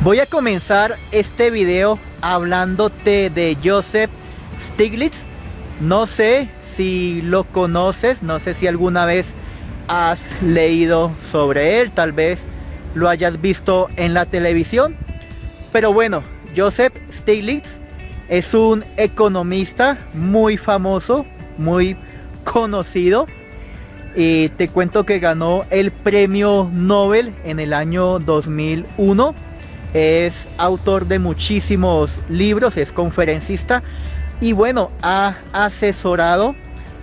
Voy a comenzar este video hablándote de Joseph Stiglitz. No sé si lo conoces, no sé si alguna vez has leído sobre él, tal vez lo hayas visto en la televisión. Pero bueno, Joseph Stiglitz es un economista muy famoso, muy conocido. Y te cuento que ganó el premio Nobel en el año 2001. Es autor de muchísimos libros, es conferencista y bueno, ha asesorado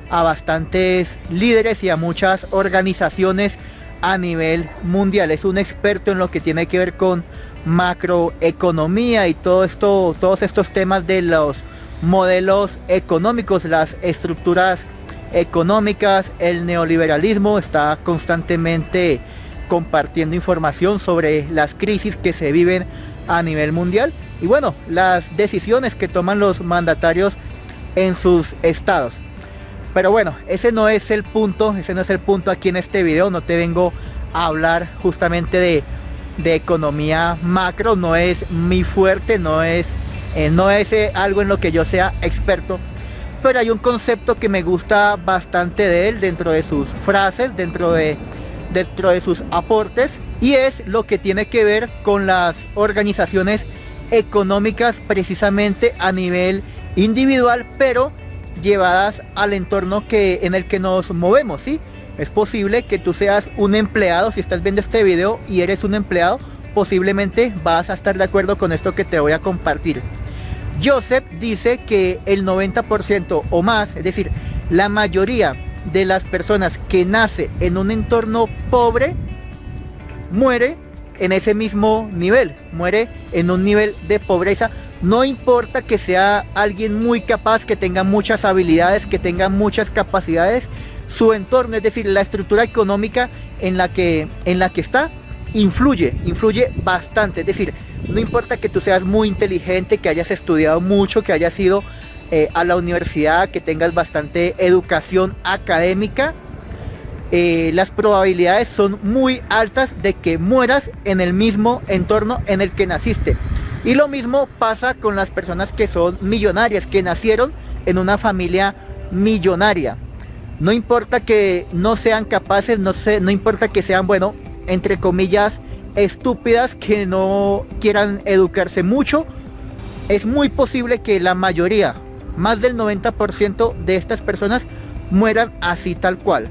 a bastantes líderes y a muchas organizaciones a nivel mundial. Es un experto en lo que tiene que ver con macroeconomía y todos estos temas de los modelos económicos, las estructuras económicas, el neoliberalismo. Está constantemente compartiendo información sobre las crisis que se viven a nivel mundial y bueno, las decisiones que toman los mandatarios en sus estados. Pero bueno, ese no es el punto aquí en este video. No te vengo a hablar justamente de economía macro, no es mi fuerte, no es algo en lo que yo sea experto, pero hay un concepto que me gusta bastante de él, dentro de sus frases, dentro de sus aportes, y es lo que tiene que ver con las organizaciones económicas precisamente a nivel individual, pero llevadas al entorno en el que nos movemos, ¿sí? Es posible que tú seas un empleado. Si estás viendo este video y eres un empleado, posiblemente vas a estar de acuerdo con esto que te voy a compartir. Joseph dice que el 90% o más, es decir, la mayoría de las personas que nace en un entorno pobre muere en ese mismo nivel, muere en un nivel de pobreza. No importa que sea alguien muy capaz, que tenga muchas habilidades, que tenga muchas capacidades, su entorno, es decir, la estructura económica en la que está, influye bastante. Es decir, no importa que tú seas muy inteligente, que hayas estudiado mucho, que hayas ido a la universidad, que tengas bastante educación académica, las probabilidades son muy altas de que mueras en el mismo entorno en el que naciste. Y lo mismo pasa con las personas que son millonarias, que nacieron en una familia millonaria. No importa que no sean capaces, no importa que sean, bueno, entre comillas, estúpidas, que no quieran educarse mucho, es muy posible que la mayoría, más del 90% de estas personas mueran así tal cual,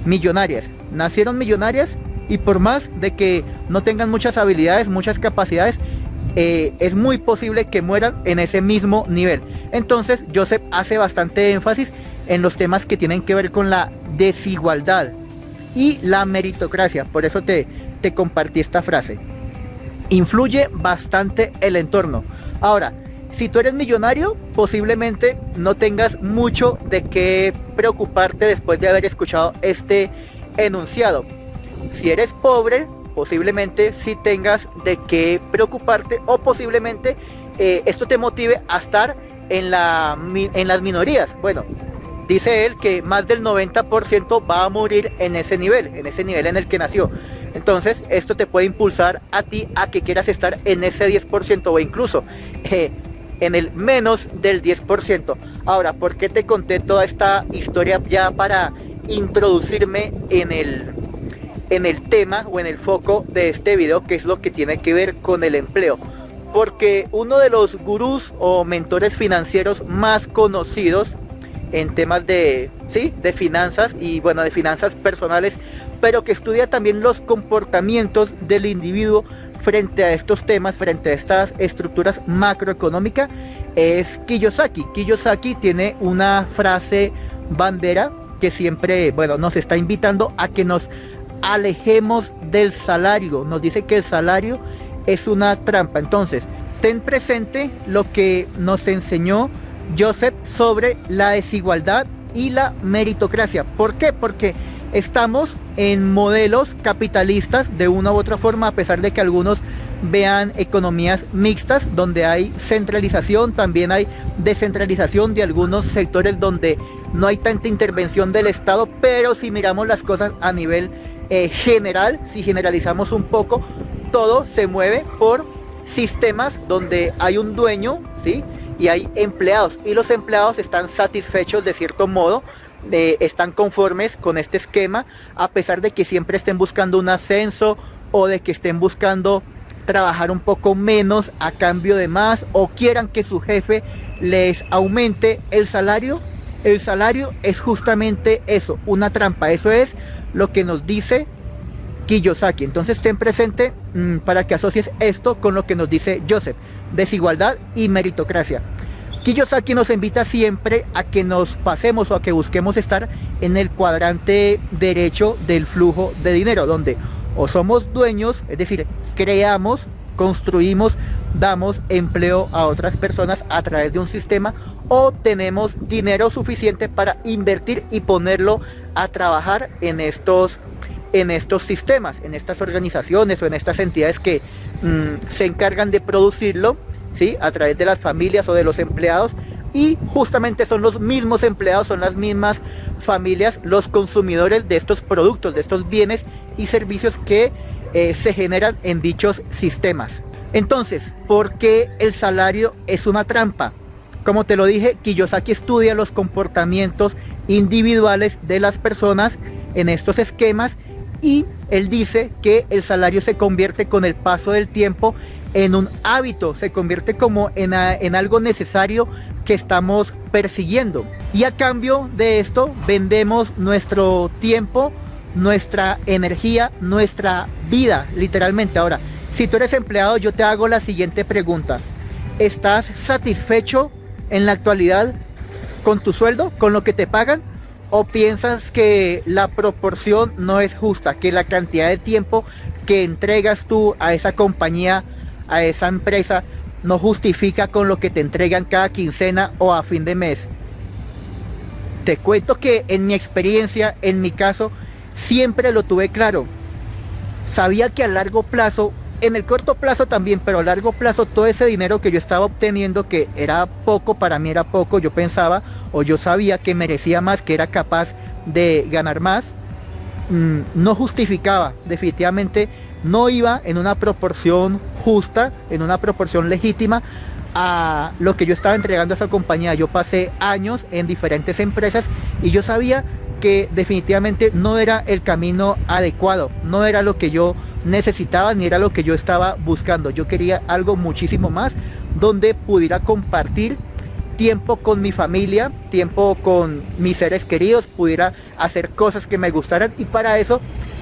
millonarias. Nacieron millonarias y por más de que no tengan muchas habilidades, muchas capacidades, es muy posible que mueran en ese mismo nivel. Entonces Joseph hace bastante énfasis en los temas que tienen que ver con la desigualdad y la meritocracia. Por eso te compartí esta frase. Influye bastante el entorno. Ahora, si tú eres millonario, posiblemente no tengas mucho de qué preocuparte después de haber escuchado este enunciado. Si eres pobre, posiblemente sí tengas de qué preocuparte, o posiblemente esto te motive a estar en las minorías. Bueno, dice él que más del 90% va a morir en ese nivel en el que nació. Entonces esto te puede impulsar a ti a que quieras estar en ese 10% o incluso en el menos del 10%. Ahora, ¿por qué te conté toda esta historia? Ya para introducirme en el tema o en el foco de este video, que es lo que tiene que ver con el empleo. Porque uno de los gurús o mentores financieros más conocidos en temas de finanzas, y bueno, de finanzas personales, pero que estudia también los comportamientos del individuo frente a estos temas, frente a estas estructuras macroeconómicas, es Kiyosaki. Kiyosaki tiene una frase bandera que siempre, bueno, nos está invitando a que nos alejemos del salario. Nos dice que el salario es una trampa. Entonces, ten presente lo que nos enseñó Joseph sobre la desigualdad y la meritocracia. ¿Por qué? Porque estamos en modelos capitalistas de una u otra forma, a pesar de que algunos vean economías mixtas donde hay centralización, también hay descentralización de algunos sectores donde no hay tanta intervención del Estado. Pero si miramos las cosas a nivel general, si generalizamos un poco, todo se mueve por sistemas donde hay un dueño, ¿sí? Y hay empleados, y los empleados están satisfechos de cierto modo, están conformes con este esquema, a pesar de que siempre estén buscando un ascenso o de que estén buscando trabajar un poco menos a cambio de más, o quieran que su jefe les aumente el salario. El salario es justamente eso, una trampa. Eso es lo que nos dice Kiyosaki. Entonces ten presente para que asocies esto con lo que nos dice Joseph: desigualdad y meritocracia. Kiyosaki nos invita siempre a que nos pasemos o a que busquemos estar en el cuadrante derecho del flujo de dinero, donde o somos dueños, es decir, creamos, construimos, damos empleo a otras personas a través de un sistema, o tenemos dinero suficiente para invertir y ponerlo a trabajar en estos sistemas, en estas organizaciones o en estas entidades que se encargan de producirlo, ¿sí? A través de las familias o de los empleados, y justamente son los mismos empleados, son las mismas familias los consumidores de estos productos, de estos bienes y servicios que se generan en dichos sistemas. Entonces, ¿por qué el salario es una trampa? Como te lo dije, Kiyosaki estudia los comportamientos individuales de las personas en estos esquemas, y él dice que el salario se convierte con el paso del tiempo en un hábito, se convierte como en algo necesario que estamos persiguiendo, y a cambio de esto vendemos nuestro tiempo, nuestra energía, nuestra vida, literalmente. Ahora, si tú eres empleado, yo te hago la siguiente pregunta: ¿estás satisfecho en la actualidad con tu sueldo, con lo que te pagan? ¿O piensas que la proporción no es justa, que la cantidad de tiempo que entregas tú a esa compañía, a esa empresa, no justifica con lo que te entregan cada quincena o a fin de mes? Te cuento que en mi experiencia, en mi caso, siempre lo tuve claro. Sabía que a largo plazo, en el corto plazo también, pero a largo plazo, todo ese dinero que yo estaba obteniendo, que era poco, para mí era poco, yo pensaba o yo sabía que merecía más, que era capaz de ganar más, no justificaba, definitivamente no iba en una proporción justa, en una proporción legítima a lo que yo estaba entregando a esa compañía. Yo pasé años en diferentes empresas y yo sabía que definitivamente no era el camino adecuado, no era lo que yo necesitaba ni era lo que yo estaba buscando. Yo quería algo muchísimo más, donde pudiera compartir tiempo con mi familia, tiempo con mis seres queridos, pudiera hacer cosas que me gustaran, y para eso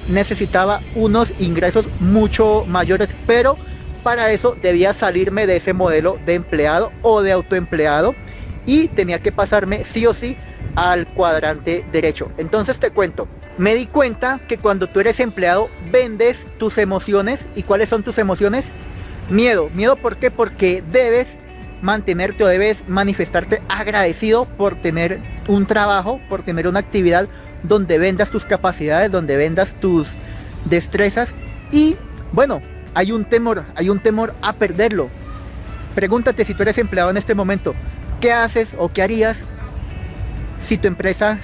necesitaba unos ingresos mucho mayores, pero para eso debía salirme de ese modelo de empleado o de autoempleado, y tenía que pasarme sí o sí al cuadrante derecho. Entonces te cuento, me di cuenta que cuando tú eres empleado vendes tus emociones. ¿Y cuáles son tus emociones? Miedo. ¿Miedo por qué? Porque debes mantenerte o debes manifestarte agradecido por tener un trabajo, por tener una actividad donde vendas tus capacidades, donde vendas tus destrezas. Y bueno, hay un temor a perderlo. Pregúntate, si tú eres empleado en este momento, ¿qué haces o qué harías si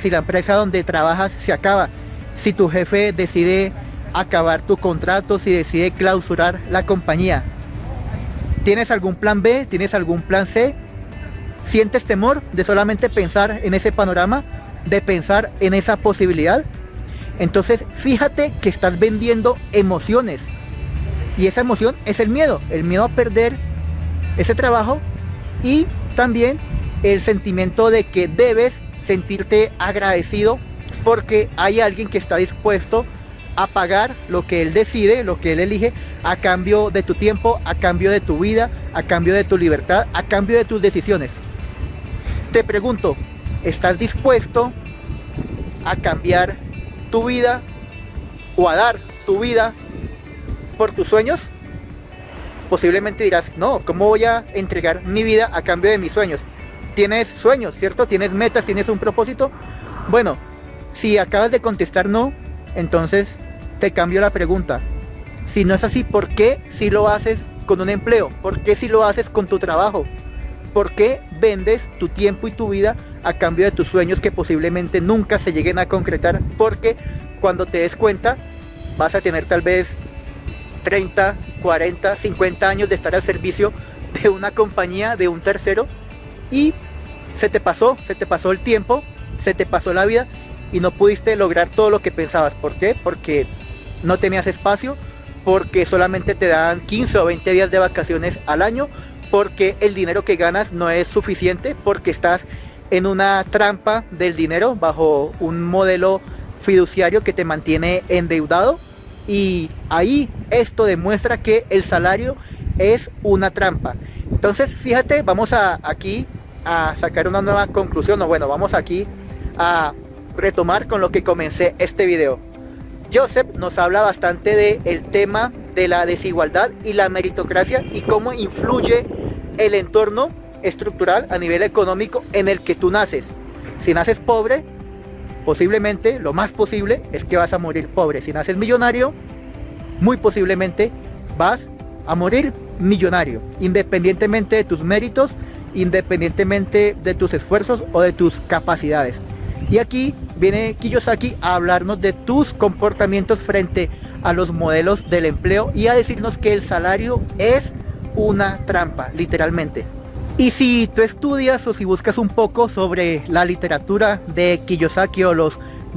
la empresa donde trabajas se acaba? Si tu jefe decide acabar tu contrato, si decide clausurar la compañía, ¿tienes algún plan B? ¿Tienes algún plan C? ¿Sientes temor de solamente pensar en ese panorama, de pensar en esa posibilidad? Entonces fíjate que estás vendiendo emociones, y esa emoción es el miedo a perder ese trabajo, y también el sentimiento de que debes sentirte agradecido porque hay alguien que está dispuesto a pagar lo que él decide, lo que él elige, a cambio de tu tiempo, a cambio de tu vida, a cambio de tu libertad, a cambio de tus decisiones. Te pregunto, ¿estás dispuesto a cambiar tu vida o a dar tu vida por tus sueños? Posiblemente dirás, no, ¿cómo voy a entregar mi vida a cambio de mis sueños? Tienes sueños, ¿cierto? Tienes metas, tienes un propósito. Bueno, si acabas de contestar no, entonces te cambio la pregunta. Si no es así, ¿por qué si lo haces con un empleo? ¿Por qué si lo haces con tu trabajo? ¿Por qué vendes tu tiempo y tu vida a cambio de tus sueños que posiblemente nunca se lleguen a concretar? Porque cuando te des cuenta vas a tener tal vez 30, 40, 50 años de estar al servicio de una compañía, de un tercero, y se te pasó el tiempo, se te pasó la vida y no pudiste lograr todo lo que pensabas. ¿Por qué? Porque no tenías espacio, porque solamente te dan 15 o 20 días de vacaciones al año, porque el dinero que ganas no es suficiente, porque estás en una trampa del dinero bajo un modelo fiduciario que te mantiene endeudado. Y ahí esto demuestra que el salario es una trampa. Entonces fíjate, vamos aquí a sacar una nueva conclusión, o bueno, vamos aquí a retomar con lo que comencé este video. Joseph nos habla bastante del tema de la desigualdad y la meritocracia y cómo influye el entorno estructural a nivel económico en el que tú naces. Si naces pobre, posiblemente, lo más posible es que vas a morir pobre. Si naces millonario, muy posiblemente vas a morir millonario, independientemente de tus méritos, independientemente de tus esfuerzos o de tus capacidades. Y aquí viene Kiyosaki a hablarnos de tus comportamientos frente a los modelos del empleo y a decirnos que el salario es una trampa, literalmente. Y si tú estudias o si buscas un poco sobre la literatura de Kiyosaki o los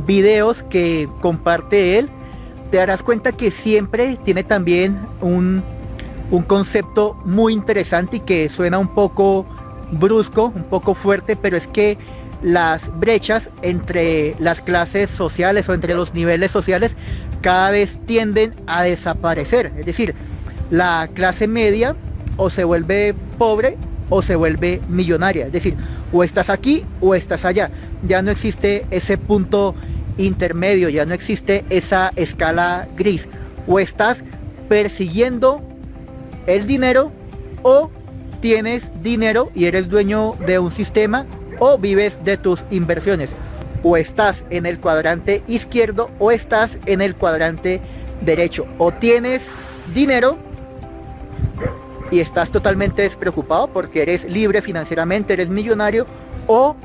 videos que comparte él, te darás cuenta que siempre tiene también un concepto muy interesante y que suena un poco brusco, un poco fuerte, pero es que las brechas entre las clases sociales o entre los niveles sociales cada vez tienden a desaparecer. Es decir, la clase media o se vuelve pobre o se vuelve millonaria. Es decir, o estás aquí o estás allá. Ya no existe ese punto intermedio, ya no existe esa escala gris. O estás persiguiendo el dinero, o tienes dinero y eres dueño de un sistema, o vives de tus inversiones. O estás en el cuadrante izquierdo o estás en el cuadrante derecho. O tienes dinero y estás totalmente despreocupado porque eres libre financieramente, eres millonario, o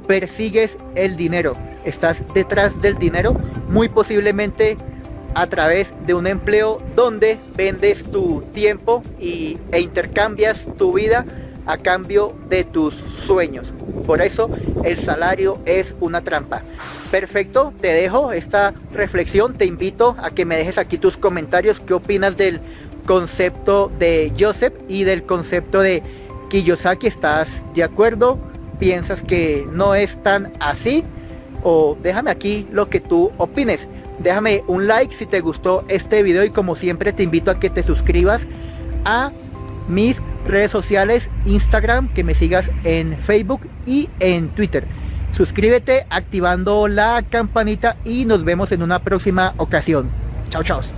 persigues el dinero, estás detrás del dinero, muy posiblemente a través de un empleo donde vendes tu tiempo e intercambias tu vida a cambio de tus sueños. Por eso el salario es una trampa. Perfecto, te dejo esta reflexión, te invito a que me dejes aquí tus comentarios, qué opinas del concepto de Joseph y del concepto de Kiyosaki. ¿Estás de acuerdo? ¿Piensas que no es tan así? O déjame aquí lo que tú opines. Déjame un like si te gustó este video y como siempre te invito a que te suscribas a mis redes sociales, Instagram, que me sigas en Facebook y en Twitter. Suscríbete activando la campanita y nos vemos en una próxima ocasión. Chao, chao.